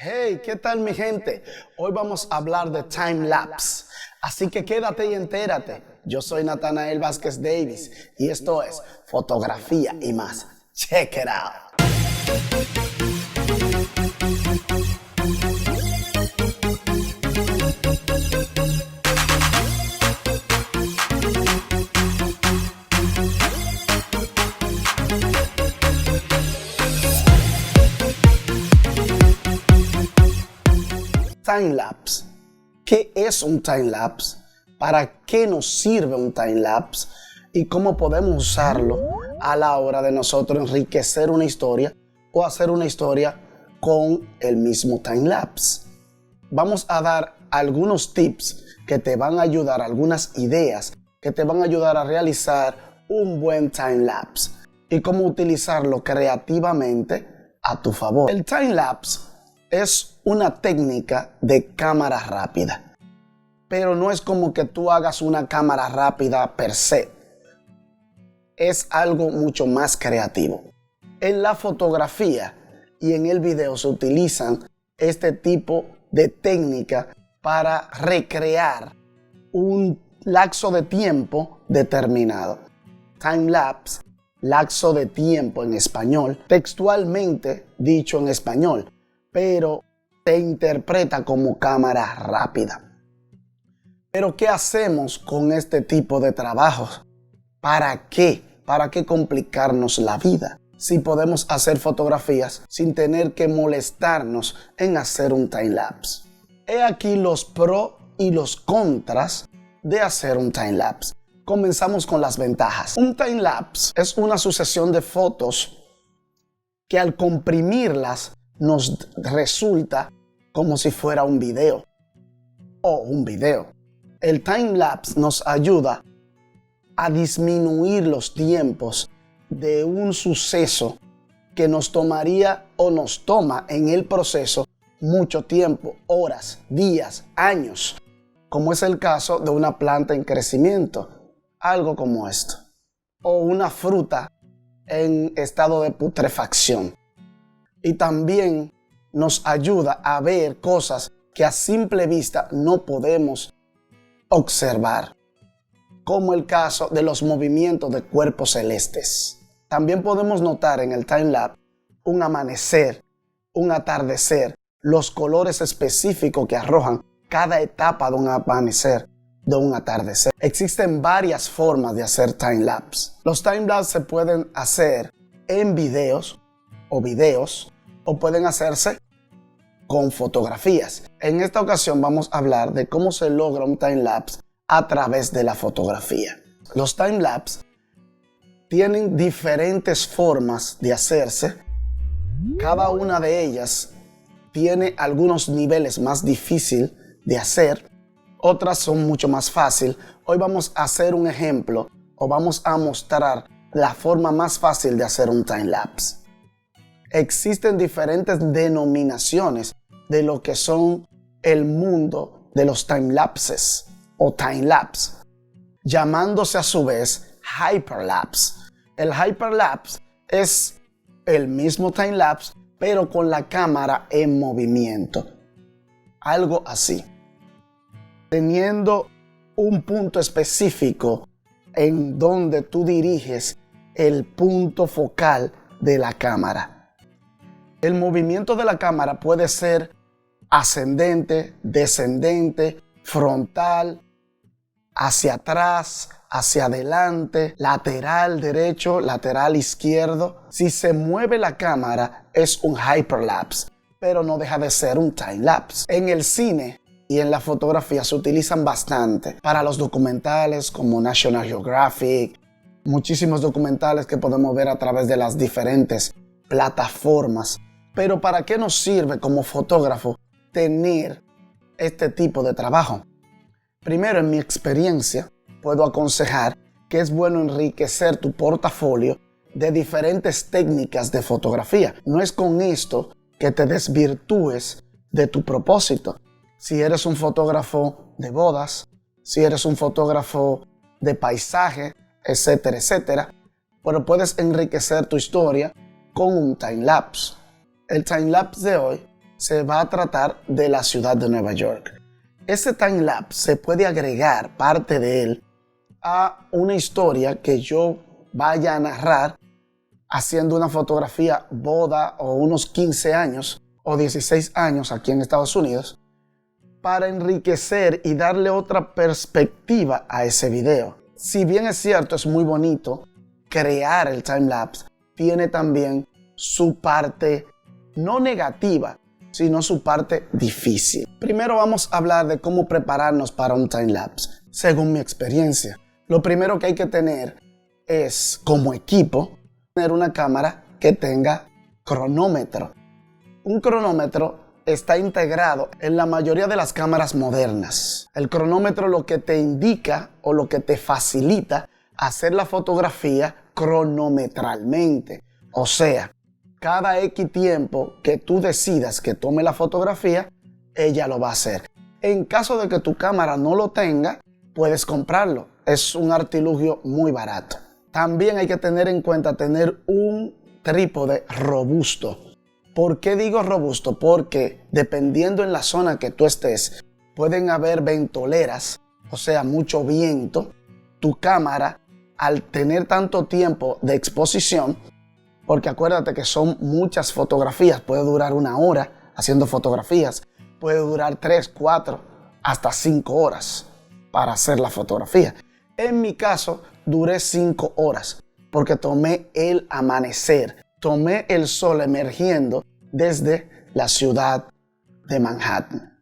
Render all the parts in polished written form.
Hey, ¿qué tal mi gente? Hoy vamos a hablar de time lapse. Así que quédate y entérate. Yo soy Natanael Vázquez Davis y esto es Fotografía y más. Check it out. Time lapse. ¿Qué es un time lapse? ¿Para qué nos sirve un time lapse? ¿Y cómo podemos usarlo a la hora de nosotros enriquecer una historia o hacer una historia con el mismo time lapse? Vamos a dar algunos tips que te van a ayudar, algunas ideas que te van a ayudar a realizar un buen time lapse y cómo utilizarlo creativamente a tu favor. El time lapse es una técnica de cámara rápida, pero no es como que tú hagas una cámara rápida per se. Es algo mucho más creativo. En la fotografía y en el video se utilizan este tipo de técnica para recrear un lapso de tiempo determinado. Time lapse, lapso de tiempo en español, textualmente dicho en español, pero se interpreta como cámara rápida. Pero ¿qué hacemos con este tipo de trabajos? ¿Para qué? ¿Para qué complicarnos la vida? Si podemos hacer fotografías sin tener que molestarnos en hacer un time lapse. He aquí los pros y los contras de hacer un time lapse. Comenzamos con las ventajas. Un time lapse es una sucesión de fotos que al comprimirlas nos resulta como si fuera un video o un video. El time lapse nos ayuda a disminuir los tiempos de un suceso que nos tomaría o nos toma en el proceso mucho tiempo, horas, días, años, como es el caso de una planta en crecimiento, algo como esto, o una fruta en estado de putrefacción. Y también nos ayuda a ver cosas que a simple vista no podemos observar, como el caso de los movimientos de cuerpos celestes. También podemos notar en el time lapse un amanecer, un atardecer, los colores específicos que arrojan cada etapa de un amanecer, de un atardecer. Existen varias formas de hacer time lapse. Los time lapse se pueden hacer en videos o pueden hacerse con fotografías. En esta ocasión vamos a hablar de cómo se logra un time lapse a través de la fotografía. Los time lapse tienen diferentes formas de hacerse. Cada una de ellas tiene algunos niveles más difíciles de hacer, otras son mucho más fáciles. Hoy vamos a hacer un ejemplo o vamos a mostrar la forma más fácil de hacer un time lapse. Existen diferentes denominaciones de lo que son el mundo de los time lapses o time lapse, llamándose a su vez hyperlapse. El hyperlapse es el mismo time lapse, pero con la cámara en movimiento. Algo así. Teniendo un punto específico en donde tú diriges el punto focal de la cámara. El movimiento de la cámara puede ser ascendente, descendente, frontal, hacia atrás, hacia adelante, lateral derecho, lateral izquierdo. Si se mueve la cámara es un hyperlapse, pero no deja de ser un time lapse. En el cine y en la fotografía se utilizan bastante para los documentales como National Geographic, muchísimos documentales que podemos ver a través de las diferentes plataformas. Pero ¿para qué nos sirve como fotógrafo tener este tipo de trabajo? Primero, en mi experiencia, puedo aconsejar que es bueno enriquecer tu portafolio de diferentes técnicas de fotografía. No es con esto que te desvirtúes de tu propósito. Si eres un fotógrafo de bodas, si eres un fotógrafo de paisaje, etcétera, etcétera, pero puedes enriquecer tu historia con un time lapse. El time lapse de hoy se va a tratar de la ciudad de Nueva York. Ese timelapse se puede agregar parte de él a una historia que yo vaya a narrar haciendo una fotografía boda o unos 15 años o 16 años aquí en Estados Unidos, para enriquecer y darle otra perspectiva a ese video. Si bien es cierto, es muy bonito crear el timelapse, tiene también su parte no negativa, sino su parte difícil. Primero vamos a hablar de cómo prepararnos para un timelapse. Según mi experiencia, lo primero que hay que tener es, como equipo, tener una cámara que tenga cronómetro. Un cronómetro está integrado en la mayoría de las cámaras modernas. El cronómetro lo que te indica o lo que te facilita hacer la fotografía cronometralmente. O sea, cada X tiempo que tú decidas que tome la fotografía, ella lo va a hacer. En caso de que tu cámara no lo tenga, puedes comprarlo. Es un artilugio muy barato. También hay que tener en cuenta tener un trípode robusto. ¿Por qué digo robusto? Porque dependiendo en la zona que tú estés, pueden haber ventoleras, o sea, mucho viento. Tu cámara, al tener tanto tiempo de exposición, porque acuérdate que son muchas fotografías, puede durar 1 hora haciendo fotografías, puede durar 3, 4, hasta 5 horas para hacer la fotografía. En mi caso, duré 5 horas porque tomé el amanecer, tomé el sol emergiendo desde la ciudad de Manhattan,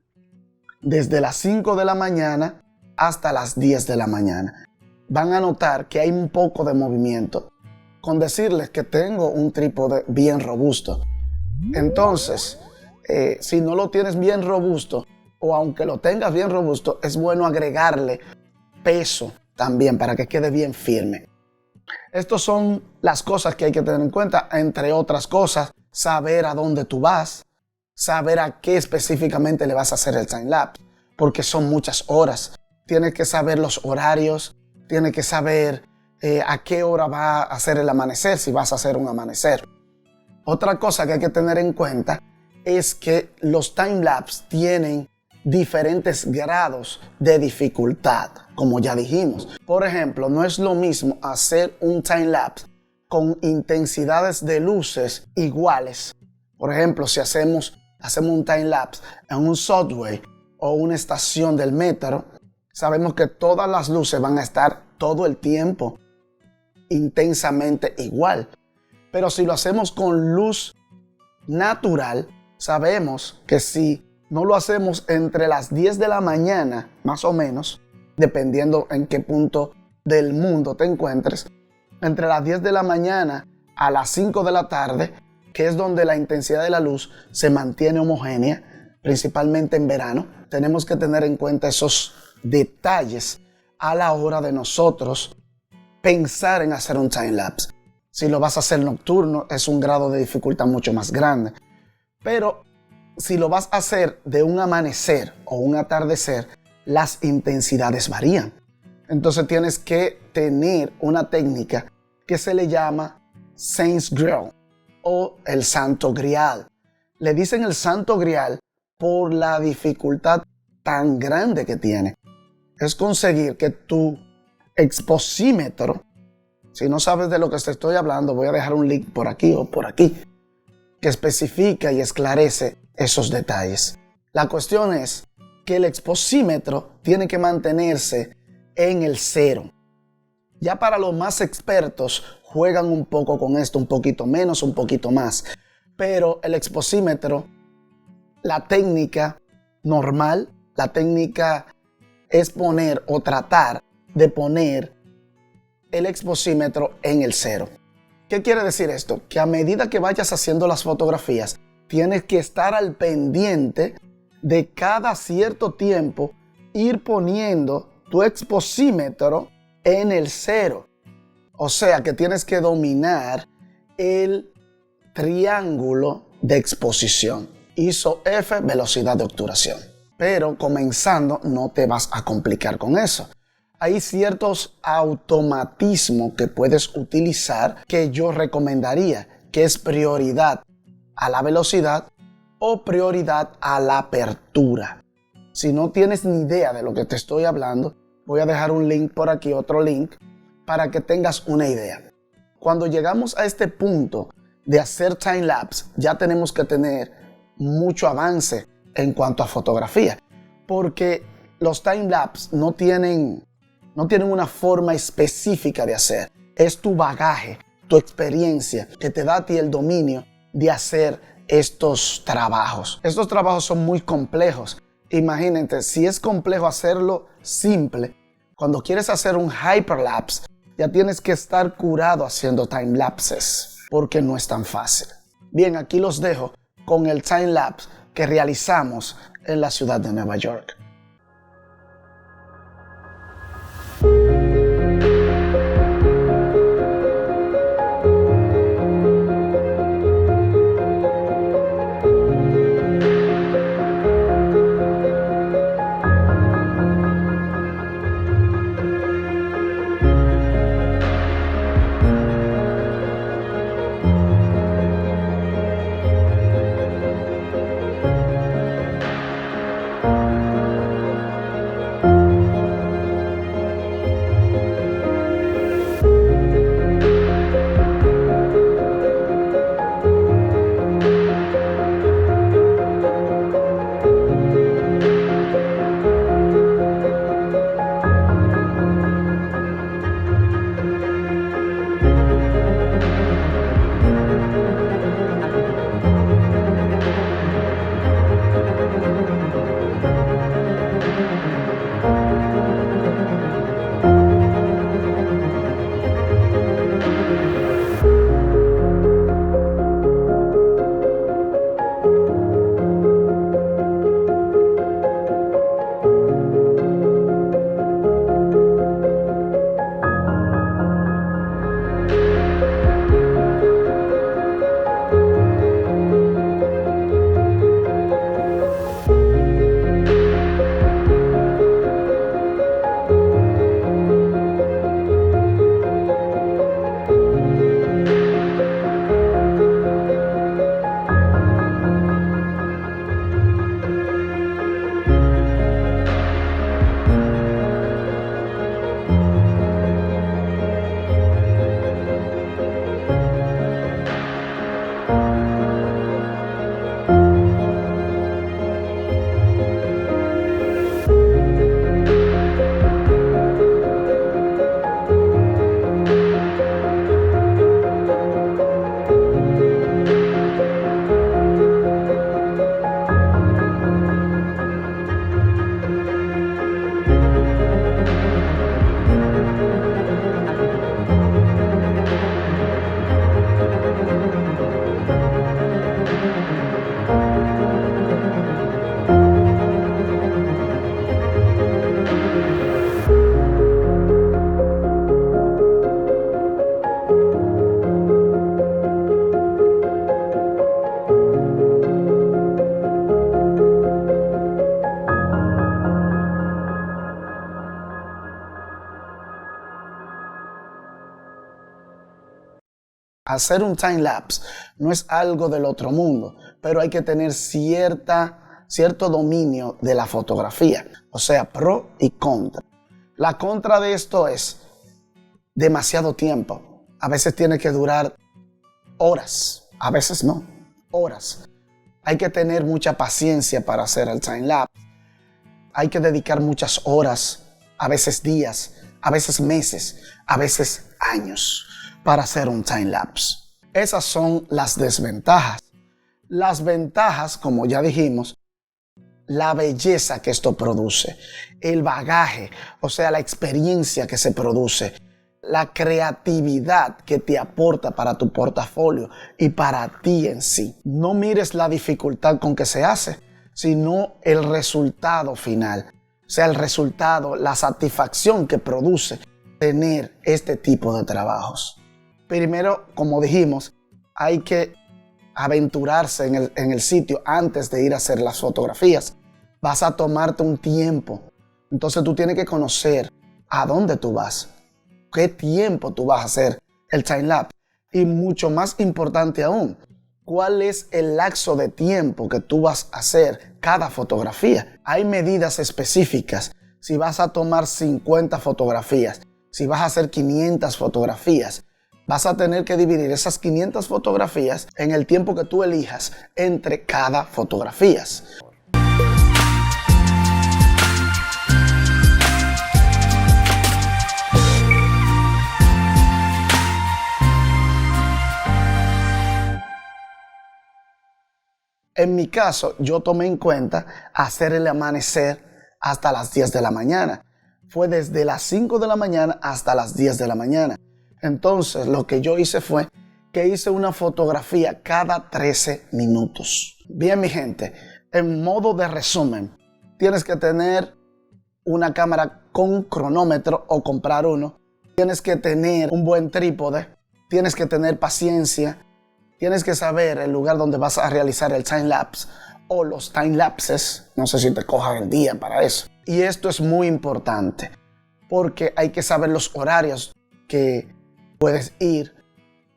desde las 5 de la mañana hasta las 10 de la mañana. Van a notar que hay un poco de movimiento. Con decirles que tengo un trípode bien robusto. Entonces, si no lo tienes bien robusto, o aunque lo tengas bien robusto, es bueno agregarle peso también para que quede bien firme. Estas son las cosas que hay que tener en cuenta, entre otras cosas, saber a dónde tú vas, saber a qué específicamente le vas a hacer el timelapse, porque son muchas horas. Tienes que saber los horarios, tienes que saber a qué hora va a hacer el amanecer, si vas a hacer un amanecer. Otra cosa que hay que tener en cuenta es que los timelapse tienen diferentes grados de dificultad, como ya dijimos. Por ejemplo, no es lo mismo hacer un timelapse con intensidades de luces iguales. Por ejemplo, si hacemos un timelapse en un subway o una estación del metro, sabemos que todas las luces van a estar todo el tiempo intensamente igual. Pero si lo hacemos con luz natural, sabemos que si no lo hacemos entre las 10 de la mañana, más o menos, dependiendo en qué punto del mundo te encuentres, entre las 10 de la mañana a las 5 de la tarde, que es donde la intensidad de la luz se mantiene homogénea, principalmente en verano, tenemos que tener en cuenta esos detalles a la hora de nosotros pensar en hacer un timelapse. Si lo vas a hacer nocturno, es un grado de dificultad mucho más grande. Pero si lo vas a hacer de un amanecer o un atardecer, las intensidades varían. Entonces tienes que tener una técnica que se le llama Saint's Grail o el Santo Grial. Le dicen el Santo Grial por la dificultad tan grande que tiene. Es conseguir que tu exposímetro, si no sabes de lo que te estoy hablando, voy a dejar un link por aquí o por aquí, que especifica y esclarece esos detalles. La cuestión es que el exposímetro tiene que mantenerse en el 0. Ya para los más expertos juegan un poco con esto, un poquito menos, un poquito más. Pero el exposímetro, la técnica normal, la técnica es poner o tratar de poner el exposímetro en el 0. ¿Qué quiere decir esto? Que a medida que vayas haciendo las fotografías, tienes que estar al pendiente de cada cierto tiempo ir poniendo tu exposímetro en el 0. O sea que tienes que dominar el triángulo de exposición. ISO F, velocidad de obturación. Pero comenzando no te vas a complicar con eso. Hay ciertos automatismos que puedes utilizar que yo recomendaría, que es prioridad a la velocidad o prioridad a la apertura. Si no tienes ni idea de lo que te estoy hablando, voy a dejar un link por aquí, otro link, para que tengas una idea. Cuando llegamos a este punto de hacer time-lapse, ya tenemos que tener mucho avance en cuanto a fotografía, porque los time-lapse no tienen una forma específica de hacer. Es tu bagaje, tu experiencia, que te da a ti el dominio de hacer estos trabajos. Estos trabajos son muy complejos. Imagínate, si es complejo hacerlo simple, cuando quieres hacer un hyperlapse, ya tienes que estar curado haciendo timelapses, porque no es tan fácil. Bien, aquí los dejo con el timelapse que realizamos en la ciudad de Nueva York. Hacer un time-lapse no es algo del otro mundo, pero hay que tener cierto dominio de la fotografía, o sea, pro y contra. La contra de esto es demasiado tiempo. A veces tiene que durar horas, a veces no, horas. Hay que tener mucha paciencia para hacer el time-lapse. Hay que dedicar muchas horas, a veces días, a veces meses, a veces años para hacer un time-lapse. Esas son las desventajas. Las ventajas, como ya dijimos, la belleza que esto produce, el bagaje, o sea, la experiencia que se produce, la creatividad que te aporta para tu portafolio y para ti en sí. No mires la dificultad con que se hace, sino el resultado final. O sea, el resultado, la satisfacción que produce tener este tipo de trabajos. Primero, como dijimos, hay que aventurarse en el sitio antes de ir a hacer las fotografías. Vas a tomarte un tiempo. Entonces tú tienes que conocer a dónde tú vas, qué tiempo tú vas a hacer el time-lapse. Y mucho más importante aún, cuál es el lapso de tiempo que tú vas a hacer cada fotografía. Hay medidas específicas. Si vas a tomar 50 fotografías, si vas a hacer 500 fotografías, vas a tener que dividir esas 500 fotografías en el tiempo que tú elijas entre cada fotografía. En mi caso, yo tomé en cuenta hacer el amanecer hasta las 10 de la mañana. Fue desde las 5 de la mañana hasta las 10 de la mañana. Entonces, lo que yo hice fue que hice una fotografía cada 13 minutos. Bien, mi gente, en modo de resumen, tienes que tener una cámara con cronómetro o comprar uno. Tienes que tener un buen trípode. Tienes que tener paciencia. Tienes que saber el lugar donde vas a realizar el time-lapse o los time-lapses. No sé si te cojan el día para eso. Y esto es muy importante porque hay que saber los horarios que puedes ir,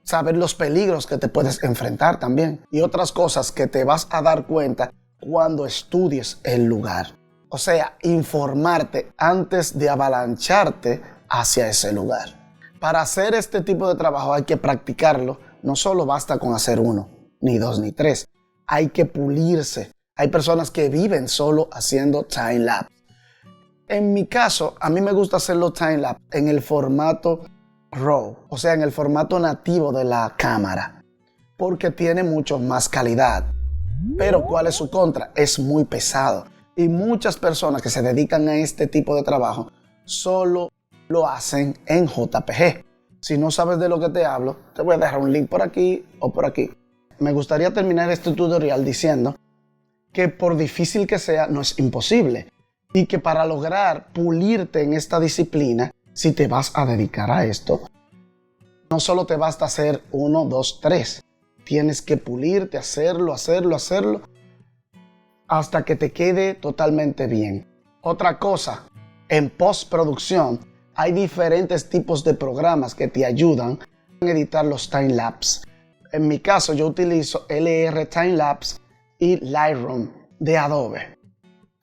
saber los peligros que te puedes enfrentar también y otras cosas que te vas a dar cuenta cuando estudies el lugar. O sea, informarte antes de avalancharte hacia ese lugar. Para hacer este tipo de trabajo hay que practicarlo. No solo basta con hacer uno, ni dos, ni tres. Hay que pulirse. Hay personas que viven solo haciendo time-lapse. En mi caso, a mí me gusta hacerlo time-lapse en el formato RAW, o sea, en el formato nativo de la cámara, porque tiene mucho más calidad. Pero ¿cuál es su contra? Es muy pesado. Y muchas personas que se dedican a este tipo de trabajo solo lo hacen en JPG. Si no sabes de lo que te hablo, te voy a dejar un link por aquí o por aquí. Me gustaría terminar este tutorial diciendo que por difícil que sea, no es imposible. Y que para lograr pulirte en esta disciplina, si te vas a dedicar a esto, no solo te basta hacer 1, 2, 3. Tienes que pulirte, hacerlo, hasta que te quede totalmente bien. Otra cosa, en postproducción, hay diferentes tipos de programas que te ayudan a editar los time-lapse. En mi caso, yo utilizo LR Time-Lapse y Lightroom de Adobe.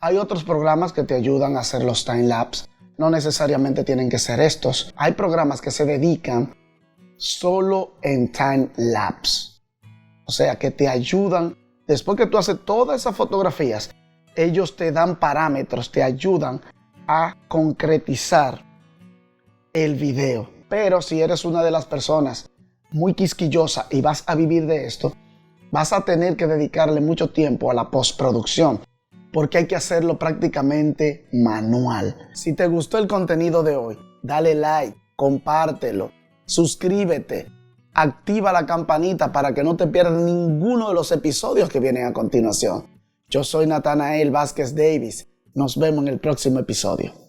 Hay otros programas que te ayudan a hacer los time-lapse. No necesariamente tienen que ser estos. Hay programas que se dedican solo en time-lapse. O sea, que te ayudan. Después que tú haces todas esas fotografías, ellos te dan parámetros, te ayudan a concretizar el video. Pero si eres una de las personas muy quisquillosa y vas a vivir de esto, vas a tener que dedicarle mucho tiempo a la postproducción, porque hay que hacerlo prácticamente manual. Si te gustó el contenido de hoy, dale like, compártelo, suscríbete, activa la campanita para que no te pierdas ninguno de los episodios que vienen a continuación. Yo soy Nathanael Vázquez Davis. Nos vemos en el próximo episodio.